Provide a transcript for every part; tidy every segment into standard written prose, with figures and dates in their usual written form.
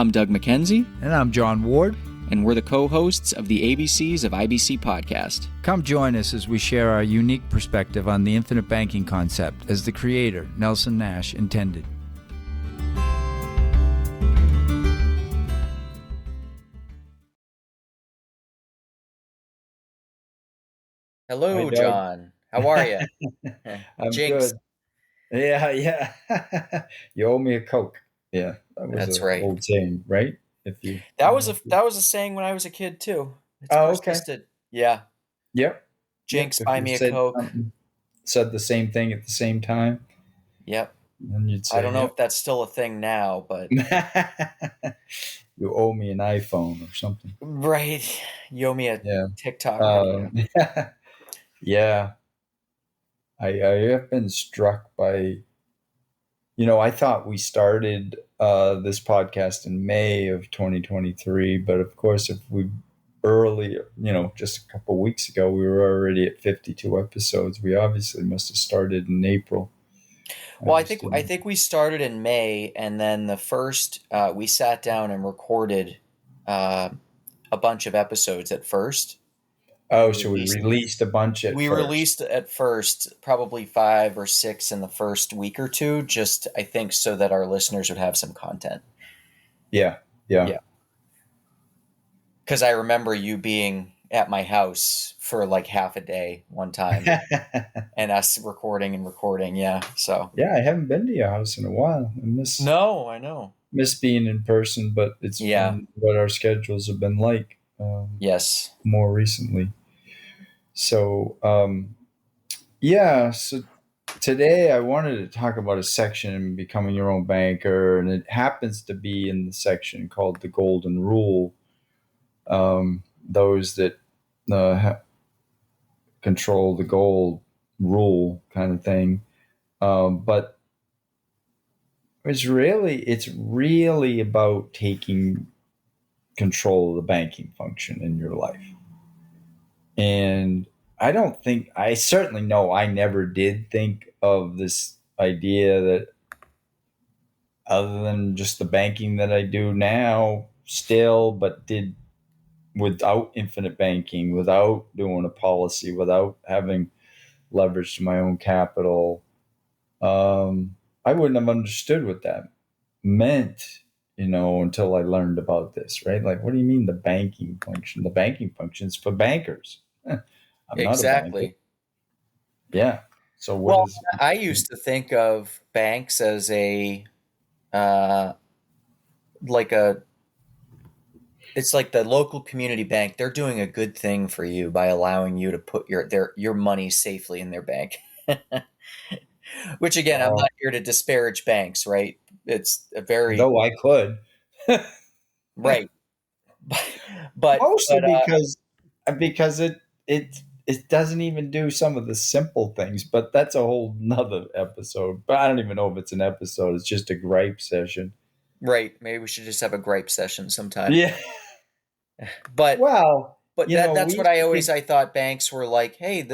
I'm Doug McKenzie. And I'm John Ward. And we're the co-hosts of the ABCs of IBC podcast. Come join us as we share our unique perspective on the infinite banking concept as the creator, Nelson Nash, intended. Hello, John. How are you? I'm Jinx. good. Yeah. You owe me a Coke. Yeah, That's right. Old saying, right? That was a saying when I was a kid too. It's persisted. Okay. Yeah. Yep. Jinx, buy me a Coke. Said the same thing at the same time. Yep. And you'd say, I don't know if that's still a thing now, but you owe me an iPhone or something. Right. You owe me a TikTok video. Yeah. I have been struck by, I thought we started this podcast in May of 2023, but of course, if we earlier, just a couple of weeks ago, we were already at 52 episodes. We obviously must have started in April. Well, I think we started in May, and then the first we sat down and recorded a bunch of episodes at first. Oh, so we released a bunch at first. We released at first probably 5 or 6 in the first week or two, just I think so that our listeners would have some content. Yeah. Because I remember you being at my house for like half a day one time and us recording. Yeah. So. Yeah, I haven't been to your house in a while. I know. Miss being in person, but it's been what our schedules have been like. Yes. More recently. So, so today I wanted to talk about a section in Becoming Your Own Banker, and it happens to be in the section called the Golden Rule. Those that control the gold rule kind of thing. But it's really about taking control of the banking function in your life. And I certainly know I never did think of this idea that other than just the banking that I do now still, but did without infinite banking, without doing a policy, without having leverage to my own capital, I wouldn't have understood what that meant, until I learned about this, right? Like, what do you mean the banking function? The banking function is for bankers. I'm exactly. Not a banker. Yeah. So I used to think of banks as it's like the local community bank. They're doing a good thing for you by allowing you to put your money safely in their bank. Which again, I'm not here to disparage banks, right? It's a very though I could, right, but mostly because it doesn't even do some of the simple things. But that's a whole nother episode. But I don't even know if it's an episode. It's just a gripe session. Right. Maybe we should just have a gripe session sometime. Yeah. But that's what I thought banks were like. Hey,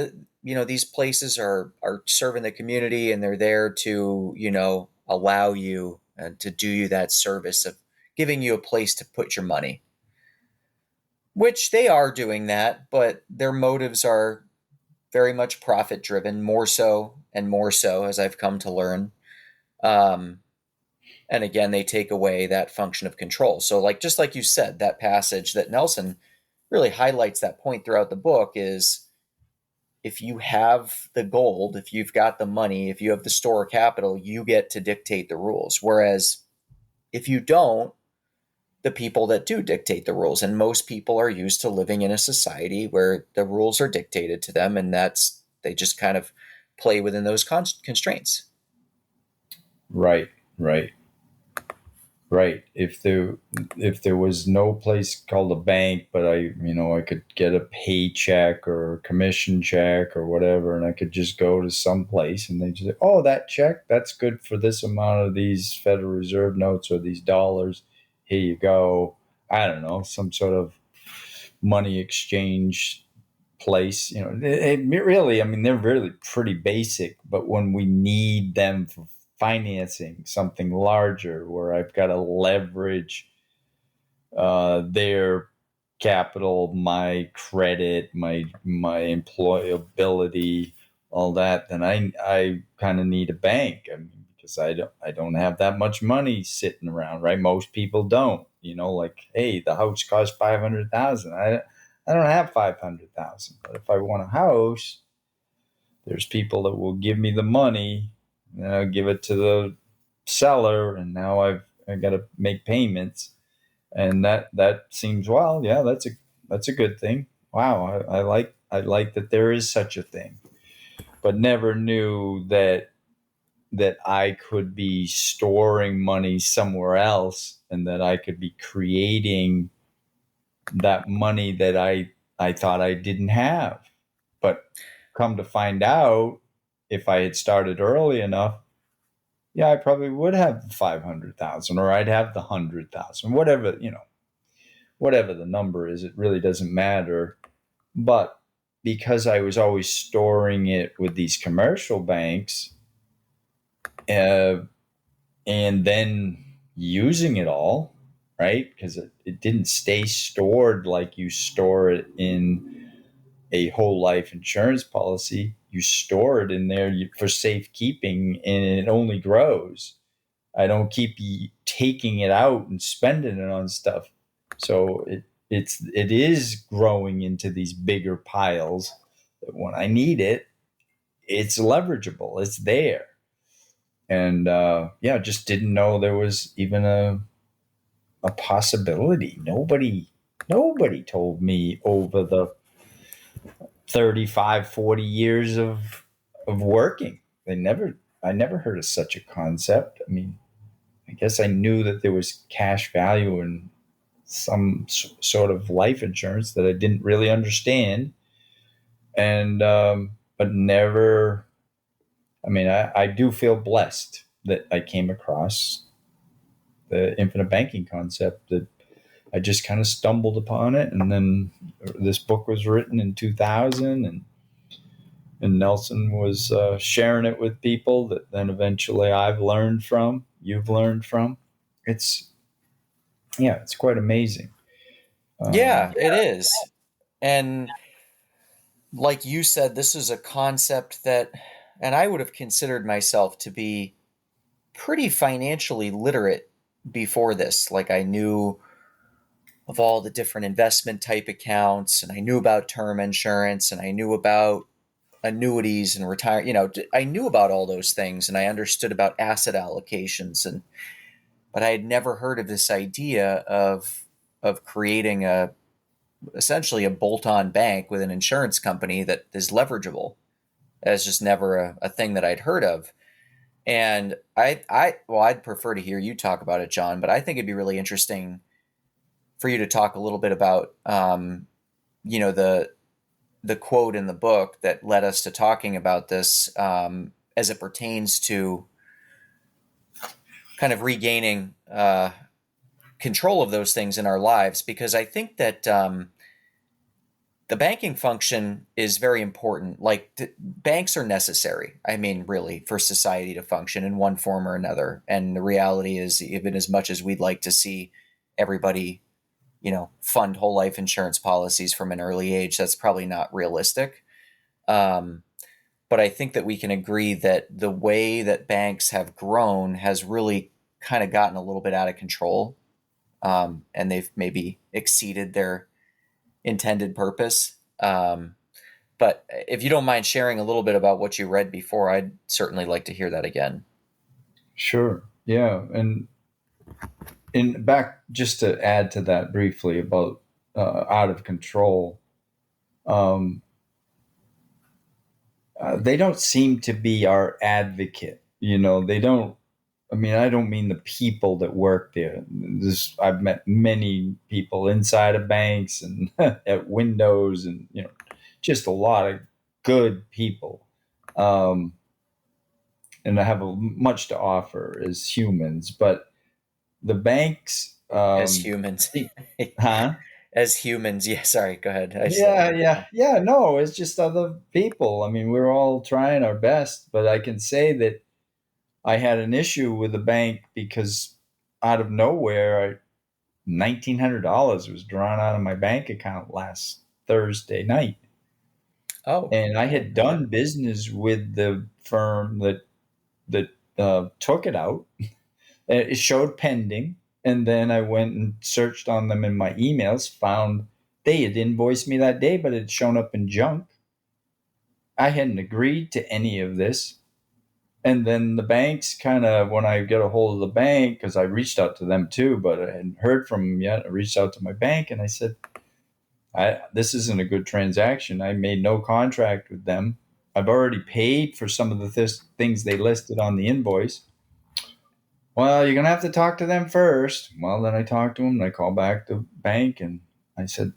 these places are serving the community, and they're there to allow you to do you that service of giving you a place to put your money. Which they are doing that, but their motives are very much profit driven, more so and more so, as I've come to learn. And again, they take away that function of control. So just like you said, that passage that Nelson really highlights that point throughout the book is if you have the gold, if you've got the money, if you have the store of capital, you get to dictate the rules. Whereas if you don't, the people that do dictate the rules, and most people are used to living in a society where the rules are dictated to them, and they just kind of play within those constraints. Right. If there was no place called a bank, but I could get a paycheck or a commission check or whatever, and I could just go to some place and they just say, oh, that check, that's good for this amount of these Federal Reserve notes or these dollars. Here you go. I don't know, some sort of money exchange place. It really, they're really pretty basic, but when we need them for financing something larger where I've got to leverage their capital, my credit, my employability, all that, then I kind of need a bank. I mean, because I don't have that much money sitting around, right? Most people don't. Like, hey, the house costs 500,000. I don't have 500,000, but if I want a house, there's people that will give me the money, and I'll give it to the seller, and now I got to make payments, and that seems, well, yeah, that's a good thing. Wow, I like that there is such a thing, but never knew that I could be storing money somewhere else, and that I could be creating that money that I thought I didn't have. But come to find out, if I had started early enough, yeah, I probably would have the 500,000, or I'd have the 100,000, whatever the number is. It really doesn't matter. But because I was always storing it with these commercial banks, uh, and then using it all, right? Because it didn't stay stored like you store it in a whole life insurance policy. You store it in there for safekeeping, and it only grows. I don't keep taking it out and spending it on stuff. So it is growing into these bigger piles that when I need it, it's leverageable. It's there. And yeah, just didn't know there was even a possibility. Nobody told me over the 35, 40 years of working. I never heard of such a concept. I mean, I guess I knew that there was cash value in some sort of life insurance that I didn't really understand, and but never. I mean, I do feel blessed that I came across the infinite banking concept. That I just kind of stumbled upon it, and then this book was written in 2000, and Nelson was sharing it with people that then eventually I've learned from, you've learned from. It's Yeah, it's quite amazing. Yeah, it is. And like you said, this is a concept that, and I would have considered myself to be pretty financially literate before this. Like, I knew of all the different investment type accounts, and I knew about term insurance, and I knew about annuities and retire. I knew about all those things, and I understood about asset allocations, and but I had never heard of this idea of creating a essentially a bolt-on bank with an insurance company that is leverageable. That's just never a thing that I'd heard of. And well, I'd prefer to hear you talk about it, John, but I think it'd be really interesting for you to talk a little bit about, the quote in the book that led us to talking about this, as it pertains to kind of regaining control of those things in our lives, because I think that the banking function is very important. Like, banks are necessary. I mean, really, for society to function in one form or another. And the reality is, even as much as we'd like to see everybody, fund whole life insurance policies from an early age, that's probably not realistic. Um, but I think that we can agree that the way that banks have grown has really kind of gotten a little bit out of control, and they've maybe exceeded their intended purpose. But if you don't mind sharing a little bit about what you read before, I'd certainly like to hear that again. Sure. Yeah. And back, just to add to that briefly about out of control, um, they don't seem to be our advocate. They don't. I mean, I don't mean the people that work there. I've met many people inside of banks and at windows, and just a lot of good people, um, and I have much to offer as humans. But the banks, As humans. huh? As humans. Yeah, sorry, go ahead. I said Yeah, yeah, yeah. No, it's just other people. I mean, we're all trying our best, but I can say that I had an issue with the bank because out of nowhere, $1,900 was drawn out of my bank account last Thursday night. Oh, And I I had didn't know that. done business with the firm that took it out. It showed pending, and then I went and searched on them in my emails, found they had invoiced me that day, but it had shown up in junk. I hadn't agreed to any of this. And then the banks kind of, when I get a hold of the bank, because I reached out to them too, but I hadn't heard from them yet, I reached out to my bank and I said, this isn't a good transaction. I made no contract with them. I've already paid for some of the things they listed on the invoice. Well, you're going to have to talk to them first. Well, then I talked to them and I called back the bank and I said,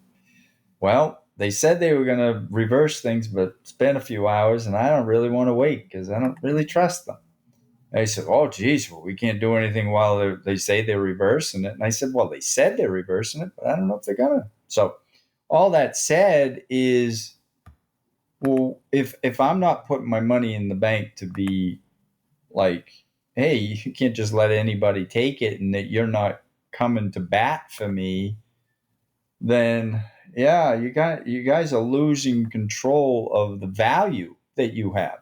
well, they said they were going to reverse things, but it's been a few hours and I don't really want to wait because I don't really trust them. And I said, oh, geez, well, we can't do anything while they say they're reversing it. And I said, well, they said they're reversing it, but I don't know if they're going to. So all that said is, well, if I'm not putting my money in the bank to be like, hey, you can't just let anybody take it and that you're not coming to bat for me, then yeah, you guys are losing control of the value that you have.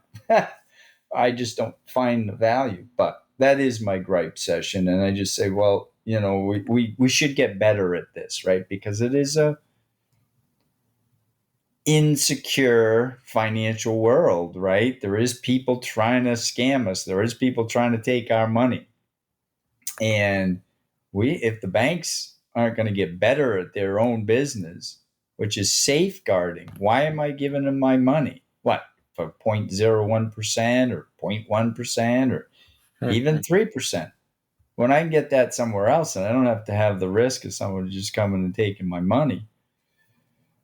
I just don't find the value. But that is my gripe session. And I just say, well, we should get better at this, right? Because it is a insecure financial world, right? There is people trying to scam us. There is people trying to take our money. And if the banks aren't going to get better at their own business, which is safeguarding, why am I giving them my money? What, for 0.01% or 0.1% or even 3%? When I can get that somewhere else and I don't have to have the risk of someone just coming and taking my money.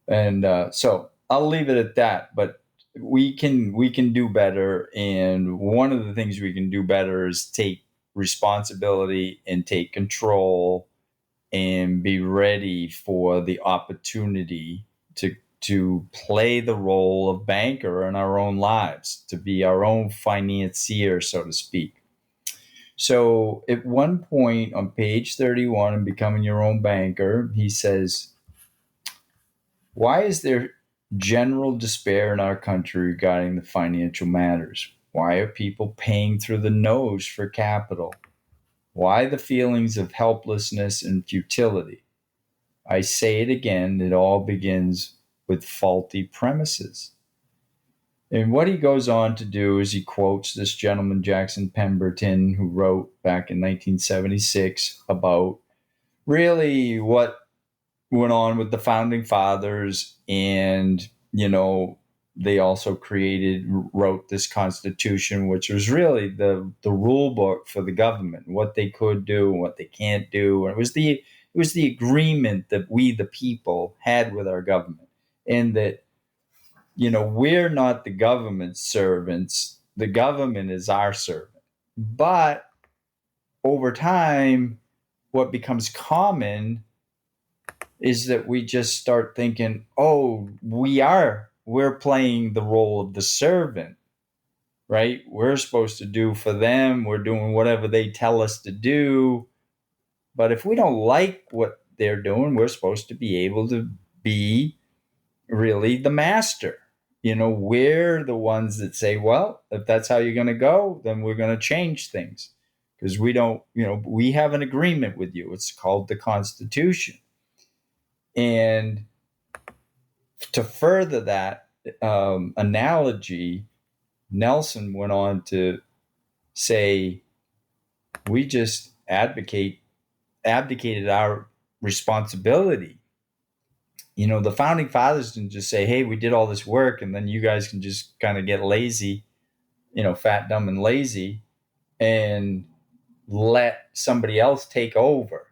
And so I'll leave it at that. But we can do better. And one of the things we can do better is take responsibility and take control and be ready for the opportunity to play the role of banker in our own lives, to be our own financier, so to speak. So at one point on page 31 in Becoming Your Own Banker, he says, why is there general despair in our country regarding the financial matters? Why are people paying through the nose for capital? Why the feelings of helplessness and futility? I say it again, it all begins with faulty premises. And what he goes on to do is he quotes this gentleman, Jackson Pemberton, who wrote back in 1976 about really what went on with the founding fathers. And, they also wrote this Constitution, which was really the rule book for the government, what they could do and what they can't do. And it was the agreement that we, the people, had with our government. And that, we're not the government's servants. The government is our servant. But over time, what becomes common is that we just start thinking, oh, we're playing the role of the servant, right? We're supposed to do for them. We're doing whatever they tell us to do. But if we don't like what they're doing, we're supposed to be able to be really the master. We're the ones that say, well, if that's how you're going to go, then we're going to change things because we have an agreement with you. It's called the Constitution. And to further that analogy, Nelson went on to say, we just abdicated our responsibility. The founding fathers didn't just say, hey, we did all this work and then you guys can just kind of get lazy, fat, dumb, and lazy and let somebody else take over.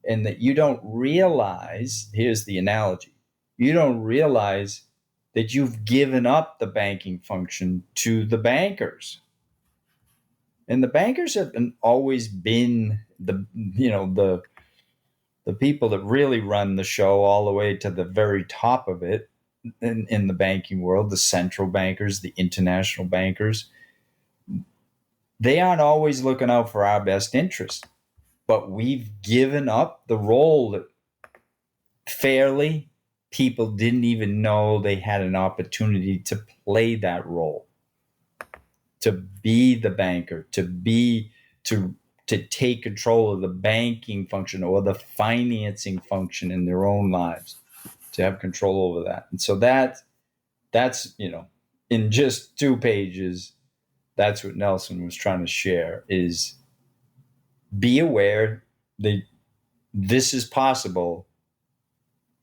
And that you don't realize, here's the analogy, you don't realize that you've given up the banking function to the bankers. And the bankers have always been the people that really run the show all the way to the very top of it in the banking world, the central bankers, the international bankers. They aren't always looking out for our best interest. but we've given up the role that fairly people didn't even know they had an opportunity to play that role, to be the banker, to take control of the banking function or the financing function in their own lives, to have control over that. And so that's in just 2 pages, that's what Nelson was trying to share: is be aware that this is possible.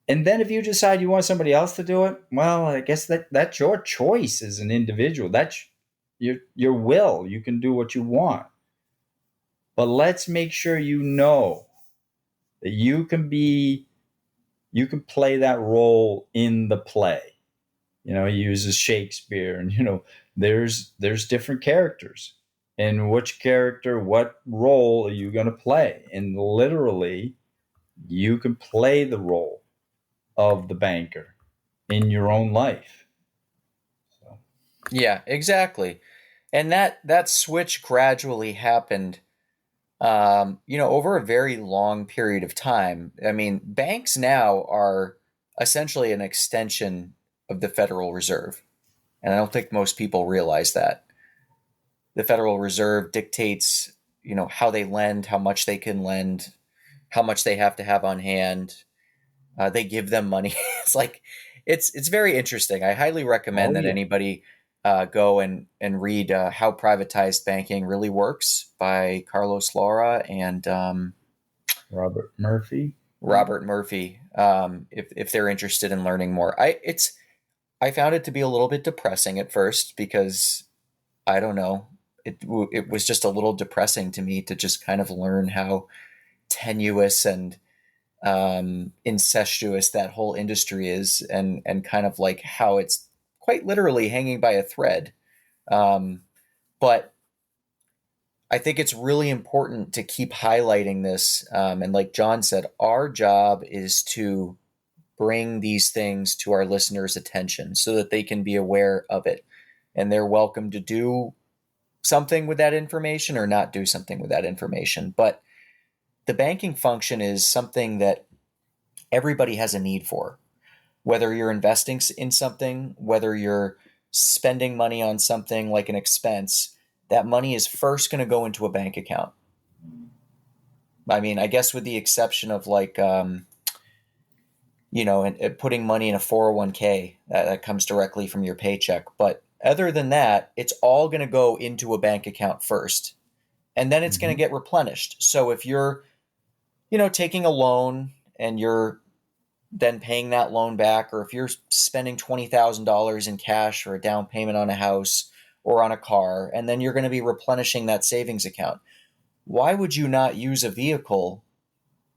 And then if you decide you want somebody else to do it, well, I guess that's your choice as an individual. That's your will. You can do what you want. But let's make sure you know that you can play that role in the play. He uses Shakespeare, and there's different characters. And which character, what role are you going to play? And literally, you can play the role of the banker in your own life. So. Yeah, exactly. And that switch gradually happened, over a very long period of time. I mean, banks now are essentially an extension of the Federal Reserve. And I don't think most people realize that. The Federal Reserve dictates, how they lend, how much they can lend, how much they have to have on hand. They give them money. It's like it's very interesting. I highly recommend Oh that yeah. anybody go and read How Privatized Banking Really Works by Carlos Lara and Robert Murphy. Robert Murphy. If they're interested in learning more, I found it to be a little bit depressing at first because I don't know. It was just a little depressing to me to just kind of learn how tenuous and incestuous that whole industry is, and kind of like how it's quite literally hanging by a thread. But I think it's really important to keep highlighting this. And like John said, our job is to bring these things to our listeners' attention so that they can be aware of it. And they're welcome to do something with that information or not do something with that information. But the banking function is something that everybody has a need for. Whether you're investing in something, whether you're spending money on something like an expense, that money is first going to go into a bank account. I mean, I guess with the exception of like, and putting money in a 401k that comes directly from your paycheck. But other than that, it's all going to go into a bank account first, and then it's going to get replenished. So if you're, taking a loan and you're then paying that loan back, or if you're spending $20,000 in cash for a down payment on a house or on a car, and then you're going to be replenishing that savings account, why would you not use a vehicle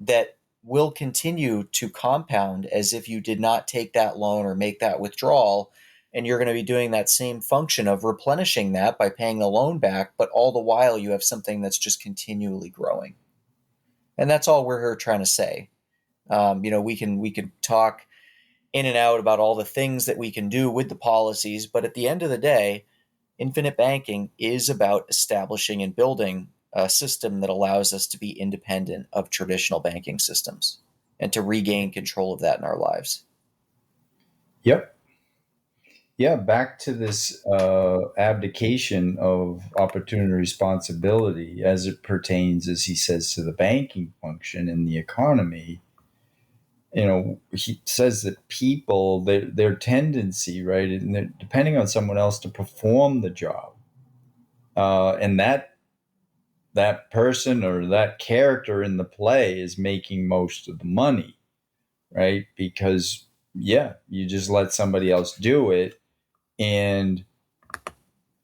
that will continue to compound as if you did not take that loan or make that withdrawal? And you're going to be doing that same function of replenishing that by paying the loan back, but all the while you have something that's just continually growing. And that's all we're here trying to say. We can talk in and out about all the things that we can do with the policies, but at the end of the day, infinite banking is about establishing and building a system that allows us to be independent of traditional banking systems and to regain control of that in our lives. Yep. Yeah, back to this abdication of opportunity and responsibility as it pertains, as he says, to the banking function in the economy. He says that people, their tendency, right, and depending on someone else to perform the job, and that person or that character in the play is making most of the money, right? Because yeah, you just let somebody else do it. And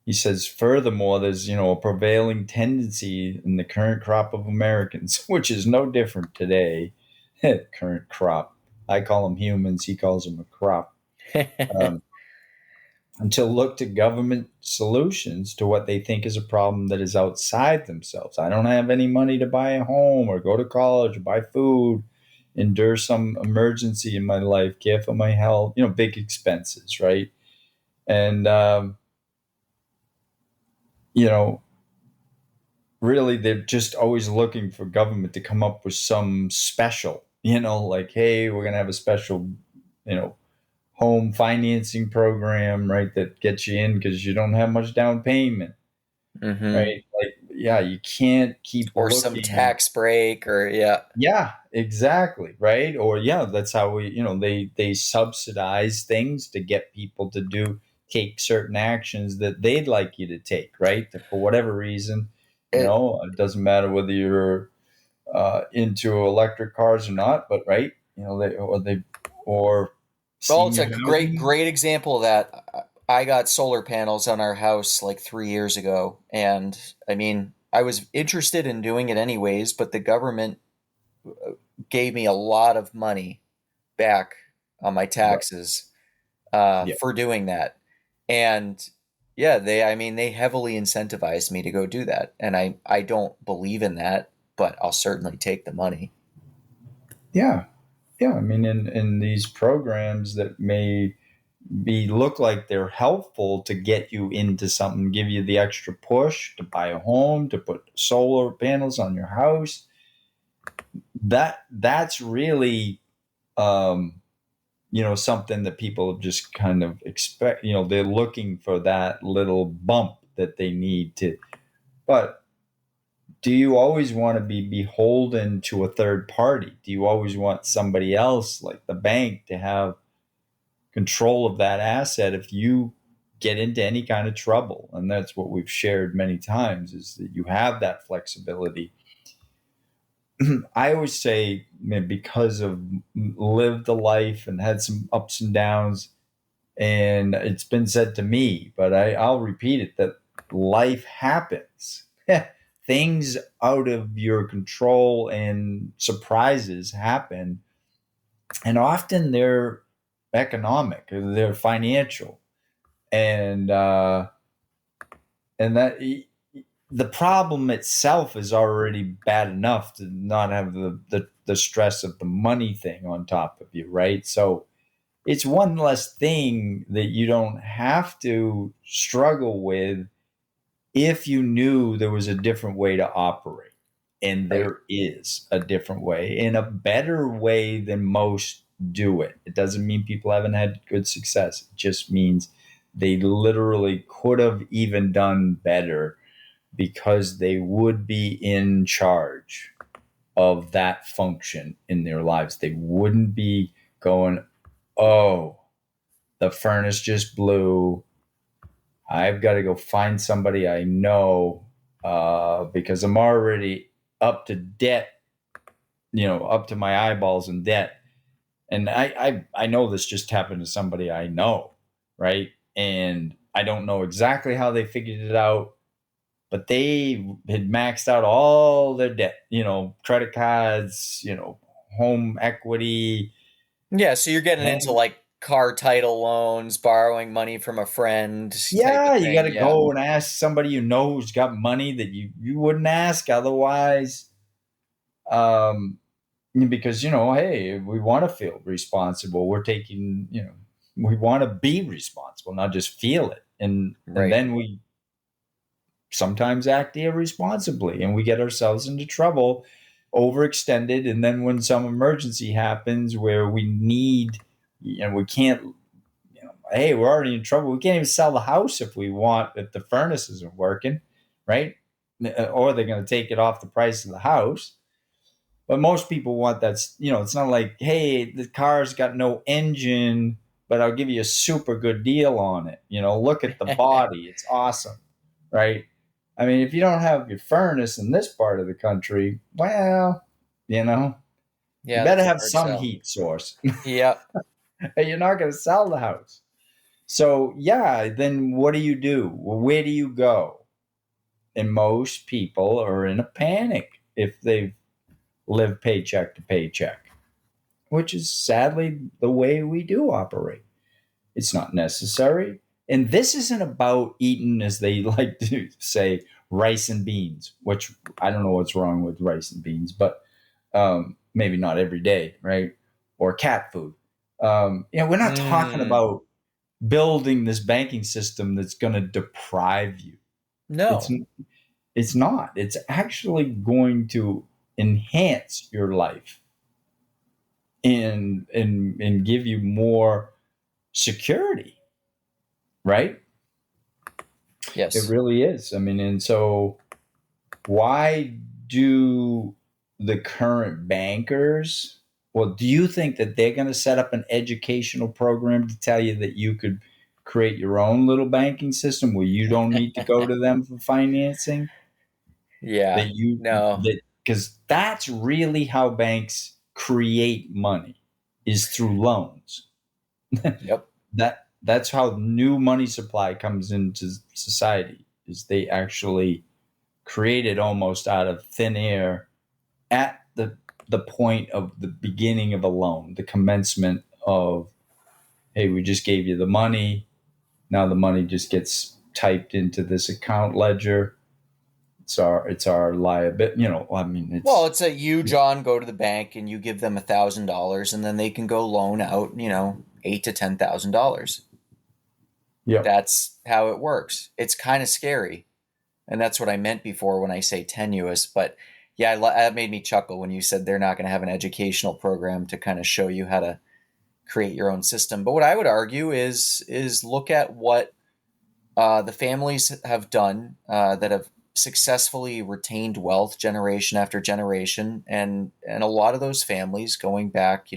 he says, furthermore, there's a prevailing tendency in the current crop of Americans, which is no different today. Current crop. I call them humans. He calls them a crop. Um, to look to government solutions to what they think is a problem that is outside themselves. I don't have any money to buy a home or go to college or buy food, endure some emergency in my life, care for my health, big expenses, right? And, you know, really they're just always looking for government to come up with some special, like, hey, we're going to have a special, you know, home financing program, right? That gets you in because you don't have much down payment, Hmm. right? Like, yeah, you can't keep Or some looking. tax break, or yeah. Yeah, exactly, right? Or yeah, that's how they subsidize things to get people to take certain actions that they'd like you to take, right? For whatever reason, It, it doesn't matter whether you're into electric cars or not, but right, or well, it's senior a great, housing. great example of that. I got solar panels on our house like 3 years ago. And I mean, I was interested in doing it anyways, but the government gave me a lot of money back on my Right. taxes Yeah. for doing that. And yeah, I mean, they heavily incentivized me to go do that. And I don't believe in that, but I'll certainly take the money. Yeah. Yeah. I mean, in these programs that may be look like they're helpful to get you into something, give you the extra push to buy a home, to put solar panels on your house. That's really um, something that people just kind of expect. They're looking for that little bump that they need to. But do you always want to be beholden to a third party? Do you always want somebody else, like the bank, to have control of that asset if you get into any kind of trouble? And that's what we've shared many times, is that you have that flexibility. I always say, man, because of lived a life and had some ups and downs, and it's been said to me, but I'll repeat it, that life happens. Things out of your control and surprises happen, and often they're economic, they're financial, and that the problem itself is already bad enough to not have the stress of the money thing on top of you, right? So it's one less thing that you don't have to struggle with if you knew there was a different way to operate. And Right. there is a different way, and a better way than most do it. It doesn't mean people haven't had good success. It just means they literally could have even done better because they would be in charge of that function in their lives. They wouldn't be going, oh, the furnace just blew. I've got to go find somebody I know because I'm already up to debt, up to my eyeballs in debt. And I know this just happened to somebody I know, right? And I don't know exactly how they figured it out, but they had maxed out all their debt, credit cards, home equity. Yeah, so you're getting into Home. like car title loans, borrowing money from a friend type of Yeah, you got thing. to Yeah. go and ask somebody you know who's got money that you wouldn't ask otherwise. Um, because hey, we want to feel responsible. We're taking, we want to be responsible, not just feel it. And Right. then we sometimes act irresponsibly and we get ourselves into trouble, overextended. And then when some emergency happens where we need, we can't, hey, we're already in trouble. We can't even sell the house if the furnace isn't working, right? Or they're going to take it off the price of the house. But most people want that, it's not like, hey, the car's got no engine, but I'll give you a super good deal on it. Look at the body. It's awesome, right? I mean, if you don't have your furnace in this part of the country, well, you know, you Yeah, better that's a have hard some sell. heat source. Yep. You're not going to sell the house. So, yeah, then what do? Well, where do you go? And most people are in a panic if they've lived paycheck to paycheck, which is sadly the way we do operate. It's not necessary. And this isn't about eating, as they like to say, rice and beans, which I don't know what's wrong with rice and beans, but maybe not every day, right? Or cat food. We're not talking Mm, about building this banking system that's going to deprive you. It's no. It's not. It's actually going to enhance your life and give you more security, right? It Yes. really is. I mean, and so why do the current bankers, well, do you think that they're going to set up an educational program to tell you that you could create your own little banking system where you don't need to go to them for financing? Yeah. No. That because that's really how banks create money is through loans. Yep. That's how new money supply comes into society, is they actually create it almost out of thin air at the point of the beginning of a loan, the commencement of, hey, we just gave you the money, now the money just gets typed into this account ledger. It's our liability. I mean, Well, it's it's a you, John, go to the bank and you give them $1,000, and then they can go loan out, $8,000 to $10,000. yep. That's how it works. It's kind of scary, and that's what I meant before when I say tenuous. But yeah, that made me chuckle when you said they're not going to have an educational program to kind of show you how to create your own system. But what I would argue is look at what the families have done that have successfully retained wealth generation after generation, and a lot of those families going back,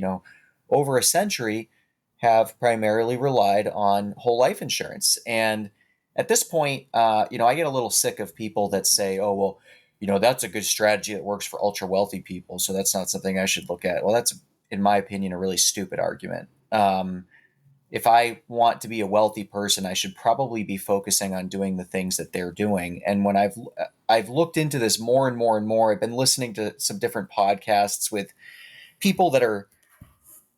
over a century, have primarily relied on whole life insurance. And at this point, I get a little sick of people that say, "Oh, well, that's a good strategy that works for ultra wealthy people, so that's not something I should look at." Well, that's, in my opinion, a really stupid argument. If I want to be a wealthy person, I should probably be focusing on doing the things that they're doing. And when I've looked into this more and more and more, I've been listening to some different podcasts with people that are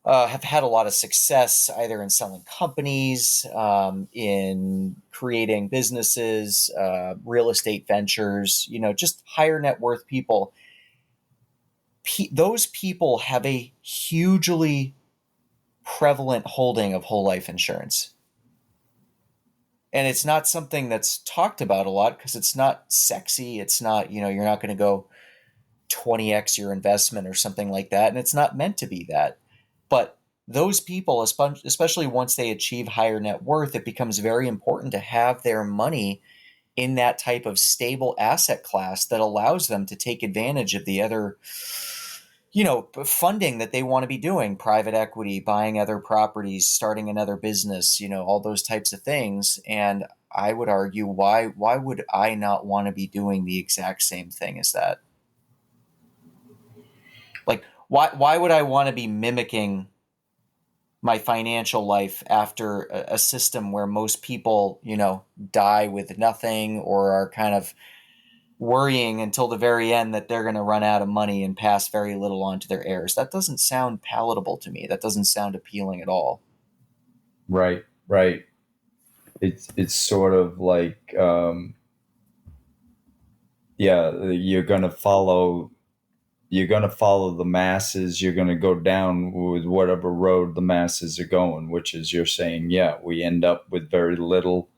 have had a lot of success either in selling companies, in creating businesses, real estate ventures, just higher net worth people. Those people have a hugely prevalent holding of whole life insurance. And it's not something that's talked about a lot because it's not sexy. It's not, you're not going to go 20x your investment or something like that. And it's not meant to be that. But those people, especially once they achieve higher net worth, it becomes very important to have their money in that type of stable asset class that allows them to take advantage of the other, funding that they want to be doing, private equity, buying other properties, starting another business, all those types of things. And I would argue, why would I not want to be doing the exact same thing as that? Like, why would I want to be mimicking my financial life after a system where most people, die with nothing or are kind of worrying until the very end that they're going to run out of money and pass very little on to their heirs? That doesn't sound palatable to me. That doesn't sound appealing at all. Right, right. It's sort of like, yeah, you're gonna follow the masses. You're gonna go down with whatever road the masses are going, which is, you're saying, yeah, we end up with very little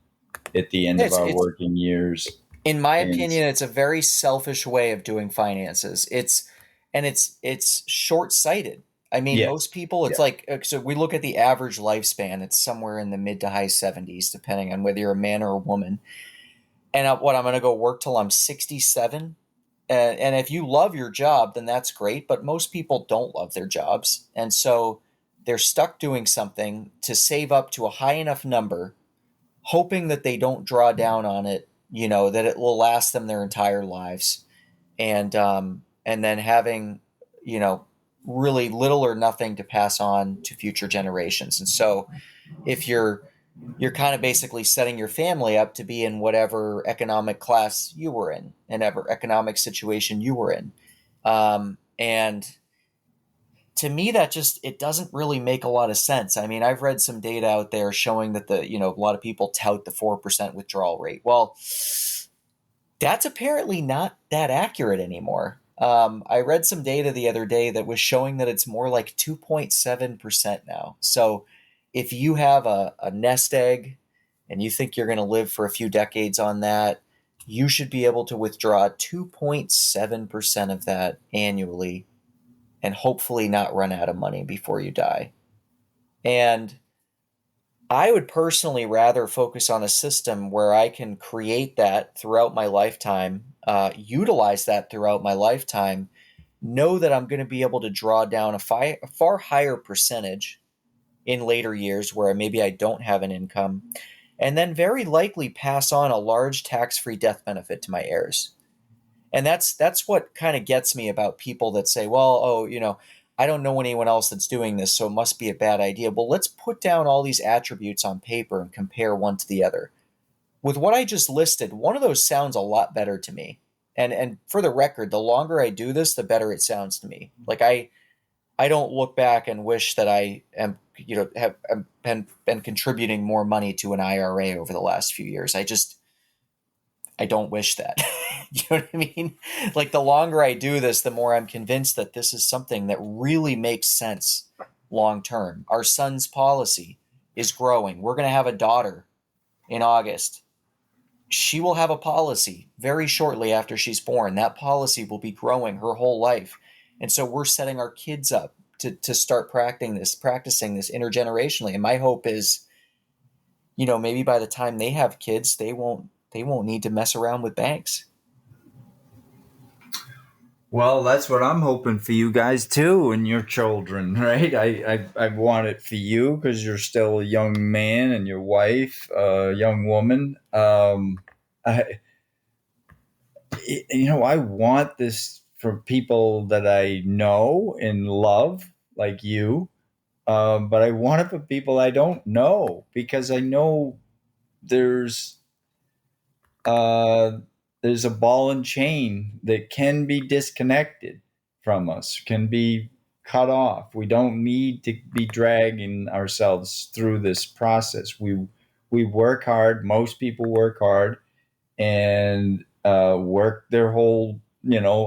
at the end of our It's working years. in my And opinion, it's a very selfish way of doing finances. It's short-sighted. I mean, yes, most people, yeah, it's like, so we look at the average lifespan, it's somewhere in the mid to high 70s, depending on whether you're a man or a woman. And I'm going to go work till I'm 67. And if you love your job, then that's great. But most people don't love their jobs. And so they're stuck doing something to save up to a high enough number, hoping that they don't draw down on it, that it will last them their entire lives. And then having, you know, really little or nothing to pass on to future generations. And so if you're kind of basically setting your family up to be in whatever economic class you were in and ever economic situation you were in. And to me, that just, it doesn't really make a lot of sense. I mean, I've read some data out there showing that a lot of people tout the 4% withdrawal rate. Well, that's apparently not that accurate anymore. I read some data the other day that was showing that it's more like 2.7% now. So if you have a nest egg and you think you're going to live for a few decades on that, you should be able to withdraw 2.7% of that annually and hopefully not run out of money before you die. And I would personally rather focus on a system where I can create that throughout my lifetime, utilize that throughout my lifetime, know that I'm going to be able to draw down a far higher percentage in later years where maybe I don't have an income, and then very likely pass on a large tax-free death benefit to my heirs. And that's what kind of gets me about people that say, well, oh, I don't know anyone else that's doing this, so it must be a bad idea. Well, let's put down all these attributes on paper and compare one to the other. With what I just listed, one of those sounds a lot better to me. And for the record, the longer I do this, the better it sounds to me. Like I don't look back and wish that I am, have been contributing more money to an IRA over the last few years. I don't wish that. You know what I mean? Like the longer I do this, the more I'm convinced that this is something that really makes sense long term. Our son's policy is growing. We're going to have a daughter in August. She will have a policy very shortly after she's born. That policy will be growing her whole life. And so we're setting our kids up to start practicing this intergenerationally. And my hope is, maybe by the time they have kids, they won't need to mess around with banks. Well, that's what I'm hoping for you guys too, and your children, right? I want it for you because you're still a young man, and your wife, a young woman. I want this for people that I know and love, like you. But I want it for people I don't know because I know there's uh, there's a ball and chain that can be disconnected from us, can be cut off. We don't need to be dragging ourselves through this process. We work hard. Most people work hard and work their whole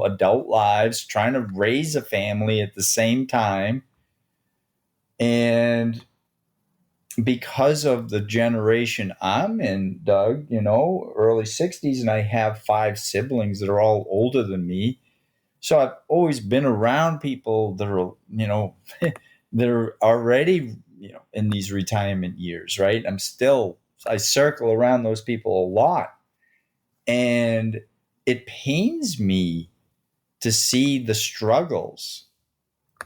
adult lives trying to raise a family at the same time. And because of the generation I'm in, Doug, early 60s, and I have 5 siblings that are all older than me. So I've always been around people that are, they're already, in these retirement years, right? I circle around those people a lot. And it pains me to see the struggles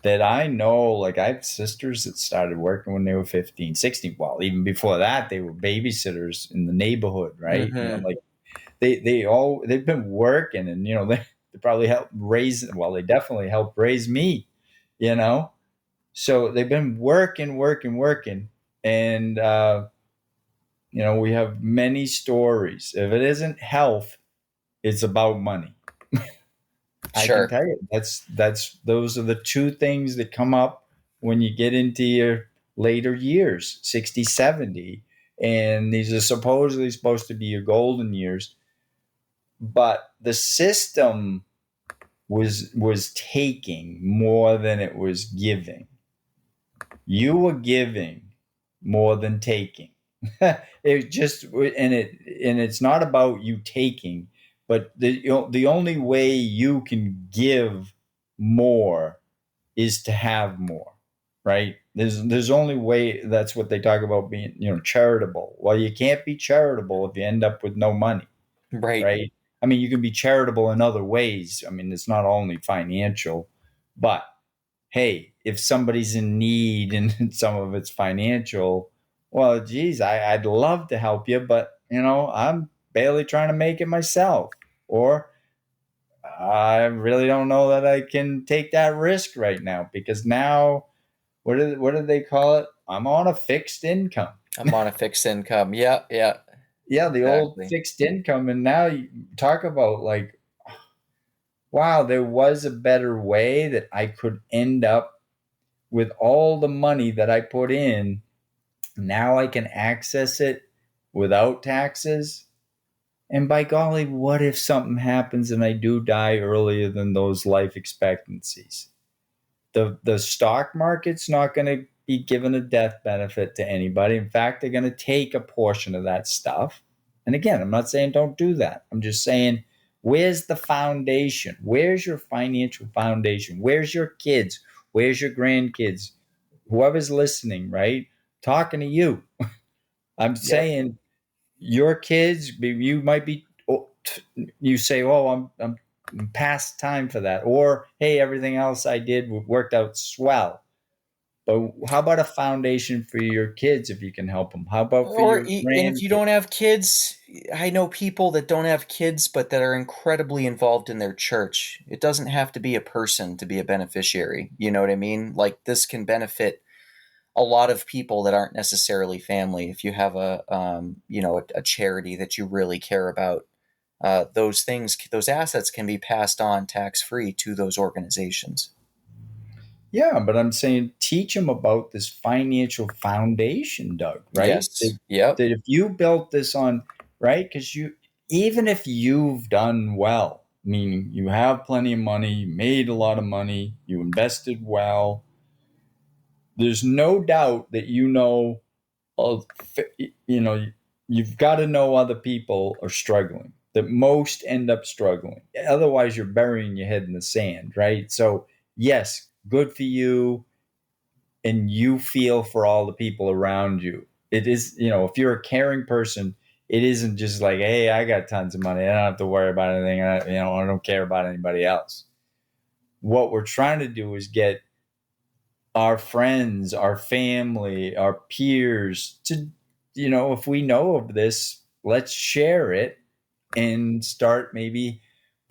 that I know. Like I have sisters that started working when they were 15, 16. Well, even before that, they were babysitters in the neighborhood, right? Mm-hmm. Like they've been working, and they probably helped raise. Well, they definitely helped raise me, So they've been working, and we have many stories. If it isn't health, it's about money. I can Sure. tell you those are the two things that come up when you get into your later years, 60, 70. And these are supposedly supposed to be your golden years. But the system was taking more than it was giving. You were giving more than taking. It's not about you taking, but the only way you can give more is to have more, right? There's only way. That's what they talk about being charitable. Well, you can't be charitable if you end up with no money, Right. right? I mean, you can be charitable in other ways. I mean, it's not only financial, but hey, if somebody's in need and some of it's financial, well, geez, I'd love to help you, but I'm barely trying to make it myself, or I really don't know that I can take that risk right now because now, what do they call it? I'm on a fixed income. I'm on a fixed income. Yeah, yeah, Yeah, the old exactly. fixed income, and now you talk about like, wow, there was a better way that I could end up with all the money that I put in. Now I can access it without taxes. And by golly, what if something happens and I do die earlier than those life expectancies? The stock market's not going to be given a death benefit to anybody. In fact, they're going to take a portion of that stuff. And again, I'm not saying don't do that. I'm just saying, where's the foundation? Where's your financial foundation? Where's your kids? Where's your grandkids? Whoever's listening, right? Talking to you. I'm Yep. saying your kids, you might be, you say, oh, I'm past time for that. Or, hey, everything else I did worked out swell. But how about a foundation for your kids if you can help them? How about for your And if you grandkids? don't have kids, I know people that don't have kids, but that are incredibly involved in their church. It doesn't have to be a person to be a beneficiary. You know what I mean? Like this can benefit a lot of people that aren't necessarily family. If you have a charity that you really care about, those assets can be passed on tax free to those organizations. Yeah, but I'm saying teach them about this financial foundation, Doug, right? Yes. Yep. That if you built this on, right? Because even if you've done well, meaning you have plenty of money, you made a lot of money, you invested well, there's no doubt that of, you know, you've got to know other people are struggling, that most end up struggling. Otherwise, you're burying your head in the sand, right? So, yes, good for you. And you feel for all the people around you. It is, if you're a caring person, it isn't just like, hey, I got tons of money. I don't have to worry about anything. I don't care about anybody else. What we're trying to do is get our friends, our family, our peers to, if we know of this, let's share it and start maybe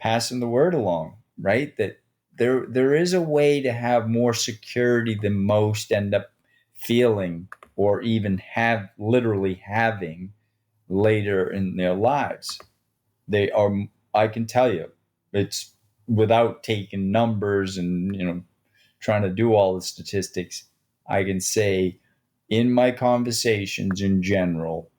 passing the word along, right? That there is a way to have more security than most end up feeling or even have literally having later in their lives. They are, I can tell you, it's without taking numbers and trying to do all the statistics. I can say in my conversations in general,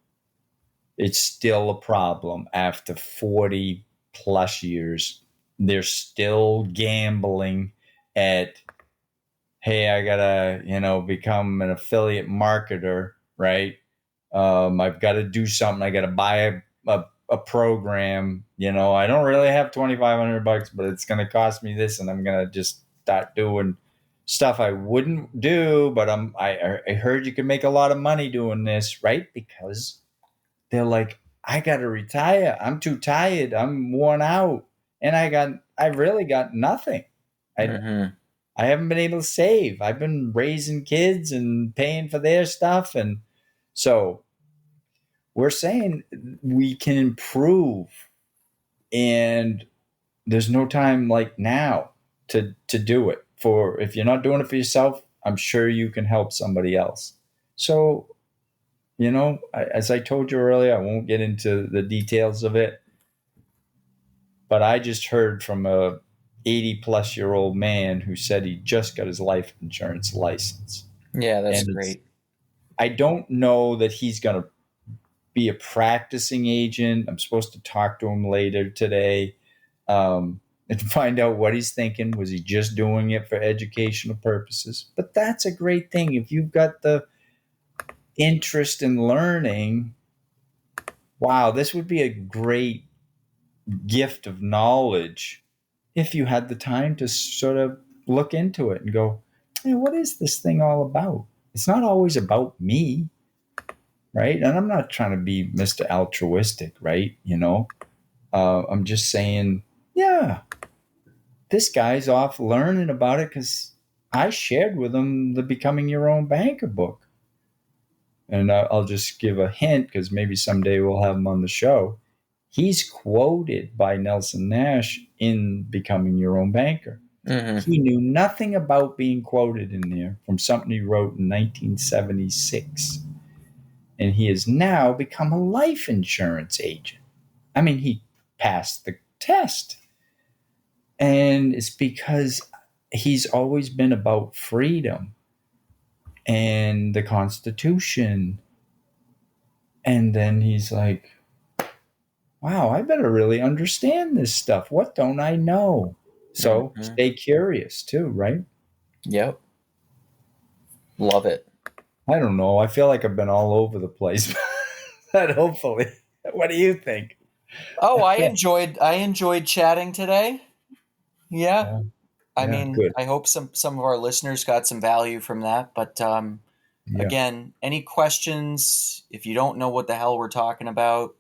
it's still a problem after 40 plus years. They're still gambling at, hey, I gotta, become an affiliate marketer, right? I've got to do something. I got to buy a program. I don't really have $2,500, but it's going to cost me this, and I'm going to just start doing stuff I wouldn't do. But I heard you can make a lot of money doing this, right? Because they're like, I got to retire. I'm too tired. I'm worn out, and I really got nothing. I Mm-hmm. I haven't been able to save. I've been raising kids and paying for their stuff, and so we're saying we can improve, and there's no time like now to do it. For if you're not doing it for yourself, I'm sure you can help somebody else. So, as I told you earlier, I won't get into the details of it, but I just heard from a 80 plus year old man who said he just got his life insurance license. Yeah, that's And great. I don't know that he's going to be a practicing agent. I'm supposed to talk to him later today, and find out what he's thinking. Was he just doing it for educational purposes? But that's a great thing. If you've got the interest in learning, wow, this would be a great gift of knowledge if you had the time to sort of look into it and go, hey, what is this thing all about? It's not always about me, right? And I'm not trying to be Mr. Altruistic, right? I'm just saying, yeah, this guy's off learning about it because I shared with him the Becoming Your Own Banker book. And I'll just give a hint because maybe someday we'll have him on the show. He's quoted by Nelson Nash in Becoming Your Own Banker. Mm-hmm. He knew nothing about being quoted in there from something he wrote in 1976. And he has now become a life insurance agent. I mean, he passed the test. And it's because he's always been about freedom and the Constitution. And then he's like, wow, I better really understand this stuff. What don't I know? So Mm-hmm. stay curious too, right? Yep. Love it. I don't know. I feel like I've been all over the place, but hopefully. What do you think? Oh, I enjoyed chatting today. Yeah. Yeah, I yeah, mean, good. I hope some of our listeners got some value from that. But Yeah. again, any questions? If you don't know what the hell we're talking about,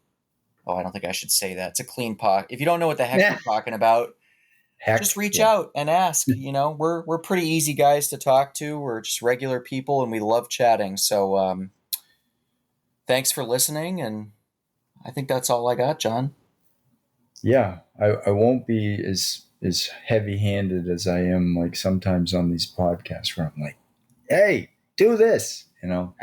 oh, I don't think I should say that. It's a clean pot. If you don't know what the heck Yeah. we're talking about, just Heck, reach yeah. out and ask. We're pretty easy guys to talk to. We're just regular people, and we love chatting. So thanks for listening, and I think that's all I got, John. Yeah, I won't be as heavy handed as I am like sometimes on these podcasts where I'm like, hey, do this, No.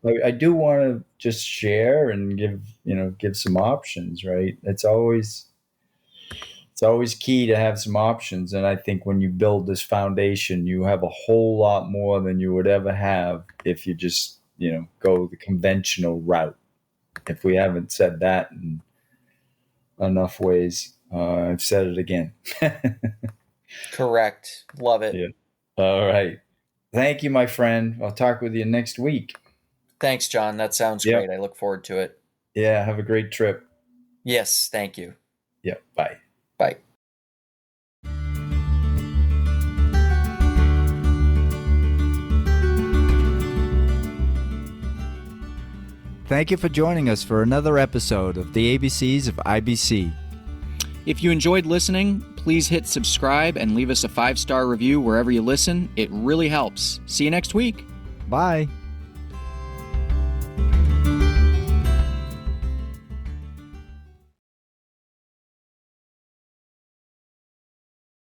Like I do want to just share and give some options, right? It's always key to have some options. And I think when you build this foundation, you have a whole lot more than you would ever have if you just, go the conventional route. If we haven't said that in enough ways, I've said it again. Correct. Love it. Yeah. All right. Thank you, my friend. I'll talk with you next week. Thanks, John. That sounds Yep. great. I look forward to it. Yeah. Have a great trip. Yes, thank you. Yep. Bye. Bye. Thank you for joining us for another episode of the ABCs of IBC. If you enjoyed listening, please hit subscribe and leave us a 5-star review wherever you listen. It really helps. See you next week. Bye.